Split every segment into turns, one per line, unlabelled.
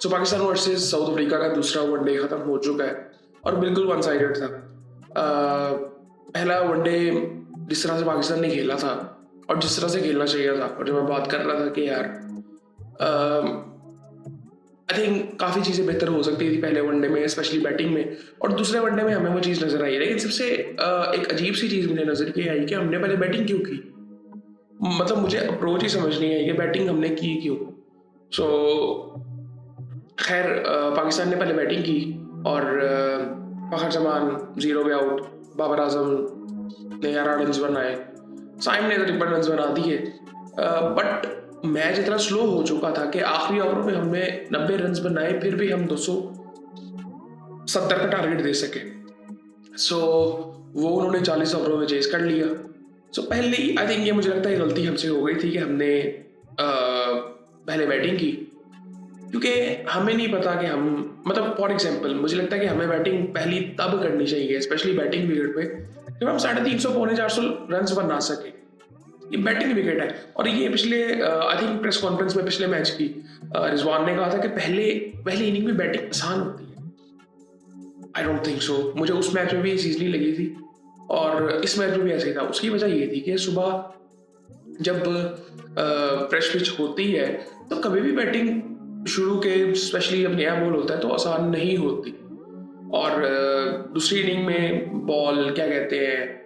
सो Pakistan versus south Africa का दूसरा one day खत्म हो चुका है और बिल्कुल वन साइडेड था। पहला वनडे जिस तरह से पाकिस्तान ने खेला था और जिस तरह से खेलना चाहिए था, और जब मैं बात कर रहा था कि यार आई थिंक काफ़ी चीज़ें बेहतर हो सकती थी पहले वनडे में, स्पेशली बैटिंग में, और दूसरे वनडे में हमें वो चीज़ नज़र आई। लेकिन सबसे एक अजीब सी चीज़ मुझे नज़र ये आई कि हमने पहले बैटिंग क्यों की। मतलब मुझे अप्रोच ही समझ नहीं आई कि बैटिंग हमने की क्यों। सो खैर पाकिस्तान ने पहले बैटिंग की और फ़खर जमान 0 पे आउट, बाबर आजम ने 11 रन बनाए, साइम ने 53 रन बना दिए। बट मैच इतना स्लो हो चुका था कि आखिरी ओवरों में हमने 90 रन बनाए, फिर भी हम 270 का टारगेट दे सके। सो वो उन्होंने 40 ओवरों में चेस कर लिया। सो पहले आई थिंक ये मुझे लगता है गलती हमसे हो गई थी कि हमने पहले बैटिंग की, क्योंकि हमें नहीं पता कि हम, मतलब फॉर एग्जांपल मुझे लगता है कि हमें बैटिंग पहली तब करनी चाहिए, स्पेशली बैटिंग विकेट पे, जब हम 350 पौने 400 रन बना सके। ये बैटिंग विकेट है। और ये पिछले आई थिंक प्रेस कॉन्फ्रेंस में पिछले मैच की रिजवान ने कहा था कि पहली इनिंग में बैटिंग आसान होती है। I don't think so. मुझे उस मैच में भी ये चीज़ नहीं लगी थी और इस मैच में भी ऐसे ही था। उसकी वजह ये थी कि सुबह जब फ्रेश पिच होती है तो कभी भी बैटिंग शुरू के, स्पेशली जब नया बॉल होता है, तो आसान नहीं होती। और दूसरी इनिंग में बॉल क्या कहते हैं,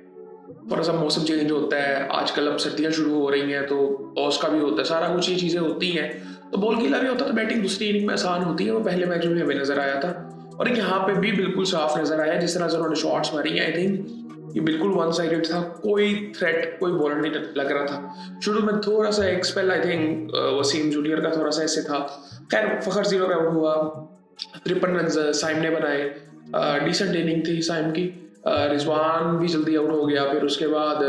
थोड़ा सा मौसम चेंज होता है, आजकल अब सर्दियाँ शुरू हो रही हैं तो ऑस का भी होता है, सारा कुछ ये चीज़ें होती हैं, तो बॉल गीला भी होता है, तो बैटिंग दूसरी इनिंग में आसान होती है। वो पहले मैच में हमें नज़र आया था और यहाँ पे भी बिल्कुल साफ नज़र आया। जिस तरह से उन्होंने शॉट्स मारी, आई थिंक ये बिल्कुल वन साइडेड था, कोई थ्रेट, कोई बॉलर नहीं लग रहा था। शुरू में थोड़ा सा एक spell I think Wasim junior का थोड़ा सा ऐसे था। खैर फ़खर 0 पे आउट हुआ, 53 रन साइम ने बनाए, डिसेंट इनिंग थी साइम की। रिजवान भी जल्दी आउट हो गया। फिर उसके बाद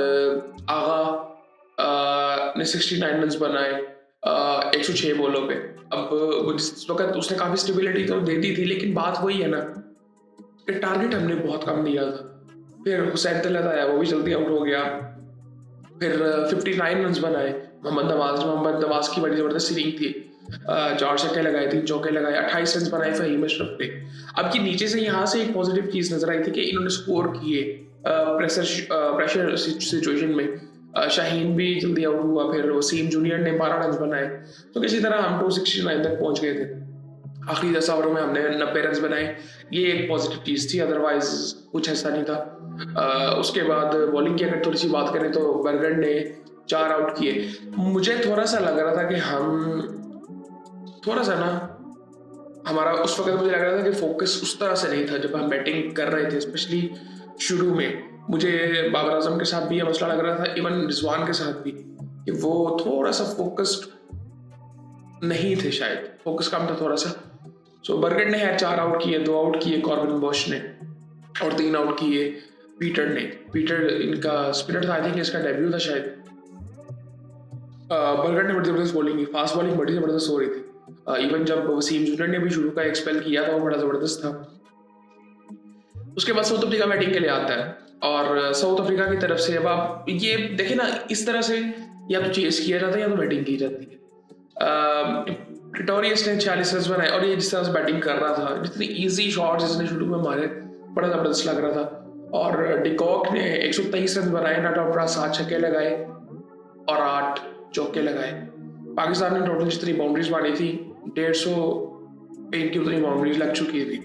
आगा ने 69 रन बनाए 106 बॉलों पे। अब जिस वक्त उसने काफ़ी स्टेबिलिटी तो दे दी थी, लेकिन बात वही है ना कि टारगेट हमने बहुत कम दिया था। फिर हुसैन तलत आया, वो भी जल्दी आउट हो गया। फिर 59 रन बनाए मोहम्मद नवाज की बड़ी ज़बरदस्त इनिंग थी। 4 छक्के लगाए, 3 चौके लगाए, 28 रन बनाए फहीम अशरफ ने। अब की नीचे से यहाँ से एक पॉजिटिव चीज़ नजर आई थी कि इन्होंने स्कोर किए प्रेशर सिचुएशन में। शाहीन भी जल्दी आउट हुआ, फिर वसीम जूनियर ने 12 रन बनाए, तो किसी तरह हम 269 तक पहुंच गए थे। आखिरी 10 ओवरों में हमने 90 रन बनाए, ये एक पॉजिटिव चीज़ थी, अदरवाइज कुछ ऐसा नहीं था। उसके बाद बॉलिंग की अगर थोड़ी सी बात करें तो बरगढ़ ने 4 आउट किए। मुझे थोड़ा सा लग रहा था कि हम थोड़ा सा ना, हमारा उस वक्त मुझे लग रहा था कि फोकस उस तरह से नहीं था जब हम बैटिंग कर रहे थे, स्पेशली शुरू में। मुझे बाबर आजम के साथ भी ये मसला लग रहा था, इवन रिजवान के साथ भी, कि वो थोड़ा सा फोकस्ड नहीं थे, शायद फोकस कम था थोड़ा सा। सो बरगढ़ ने 4 आउट किए, 2 आउट किए कॉर्बिन बॉश ने, और 3 आउट किए पीटर ने। पीटर इनका स्पिनर था, आई थिंक इसका डेब्यू था शायद। बरगढ़ ने बड़ी ज़बरदस्त बॉलिंग की, फास्ट बॉलिंग बड़ी ज़बरदस्त हो रही थी। इवन जब वसीम जूनियर ने भी शुरू का एक स्पेल किया था, वो बड़ा ज़बरदस्त था। उसके बाद साउथ अफ्रीका बैटिंग के लिए आता है और साउथ अफ्रीका की तरफ से अब आप ये देखें ना, इस तरह से या तो चेस किया जाता है या तो बैटिंग की जाती है। प्रिटोरियस ने 46 रन बनाए और ये जिस तरह से बैटिंग कर रहा था, जितनी इजी शॉट्स इसने शुरू में मारे, बड़ा ज़बरदस्त लग रहा था। और डिकॉक ने 123 रन बनाए, नॉट आउट रहा, 7 छक्के लगाए और 8 चौके लगाए। पाकिस्तान ने टोटल जितनी बाउंड्रीज मारी थी, 150 की उतनी बाउंड्रीज लग चुकी थी।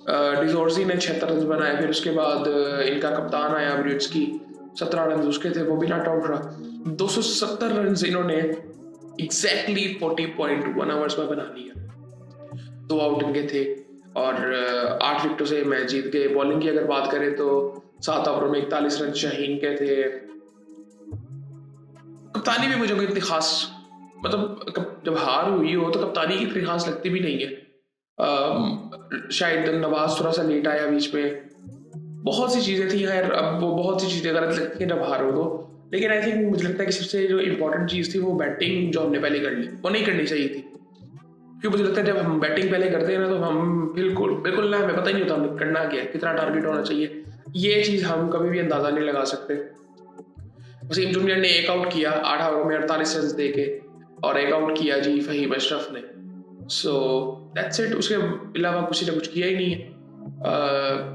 डिजोर्जी ने 76 रन बनाए। फिर उसके बाद इनका कप्तान आया ब्रिट्सकी, 17 रन उसके थे, वो भी नॉट आउट रहा। 270 रन इन्होंने एग्जैक्टली 40.1 आवर्स में बना लिया। 2 आउट इनके थे और 8 विकेटों से मैच जीत गए। बॉलिंग की अगर बात करें तो 7 ओवरों में 41 रन शाहीन के थे। कप्तानी भी मुझे कोई इतनी खास, मतलब जब हार हुई हो तो कप्तानी की इतनी खास लगती भी नहीं है। शायद नवाज थोड़ा सा लेट आया बीच में, बहुत सी चीज़ें थी। खैर अब वो बहुत सी चीज़ें गलत लगती हैं जब हार हो तो, लेकिन आई थिंक मुझे लगता है कि सबसे जो इम्पोर्टेंट चीज़ थी वो बैटिंग जो हमने पहले कर ली, वो नहीं करनी चाहिए थी। क्योंकि मुझे लगता है जब हम बैटिंग पहले करते हैं ना, तो हम बिल्कुल ना, हमें पता ही नहीं होता हमें करना क्या है, कितना टारगेट होना चाहिए, ये चीज़ हम कभी भी अंदाज़ा नहीं लगा सकते। वसीम जूनियर ने 1 आउट किया 8 ओवरों में 48 रन दे के, और 1 आउट किया जी फहीम अशरफ ने। So that's it. उसके अलावा किसी ने कुछ किया ही नहीं है।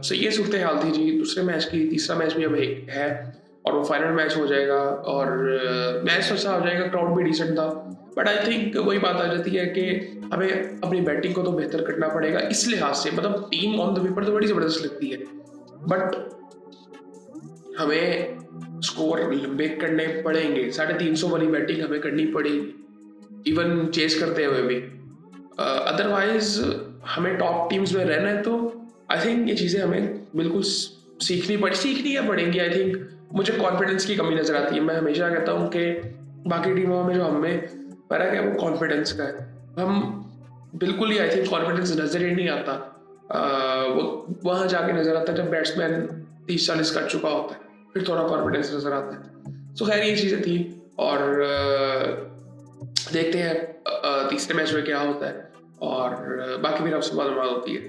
सो ये सूरत हाल थी जी दूसरे मैच की। तीसरा मैच भी अब है और वो फाइनल मैच हो जाएगा और मैच अच्छा हो जाएगा, क्राउड भी डिसेंट था। बट आई थिंक वही बात आ जाती है कि हमें अपनी बैटिंग को तो बेहतर करना पड़ेगा इस लिहाज से। मतलब टीम ऑन द पेपर तो बड़ी ज़बरदस्त लगती है, बट हमें स्कोर लंबे करने पड़ेंगे। 350 वाली बैटिंग हमें करनी पड़ेगी इवन चेस करते हुए भी। अदरवाइज हमें टॉप टीम्स में रहना है। तो आई थिंक ये चीज़ें हमें बिल्कुल सीखनी या पड़ेंगी। आई थिंक मुझे कॉन्फिडेंस की कमी नज़र आती है। मैं हमेशा कहता हूँ कि बाकी टीमों में जो हमें फर्क है वो कॉन्फिडेंस का है। हम बिल्कुल ही आई थिंक कॉन्फिडेंस नज़र ही नहीं आता। वो वहाँ जाके नज़र आता है जब बैट्समैन 30-40 कर चुका होता है, फिर थोड़ा कॉन्फिडेंस नज़र आता है। सो खैर ये चीज़ें थी और देखते हैं तीसरे मैच में क्या होता है और बाकी फिर आपसे मालूमात होती है।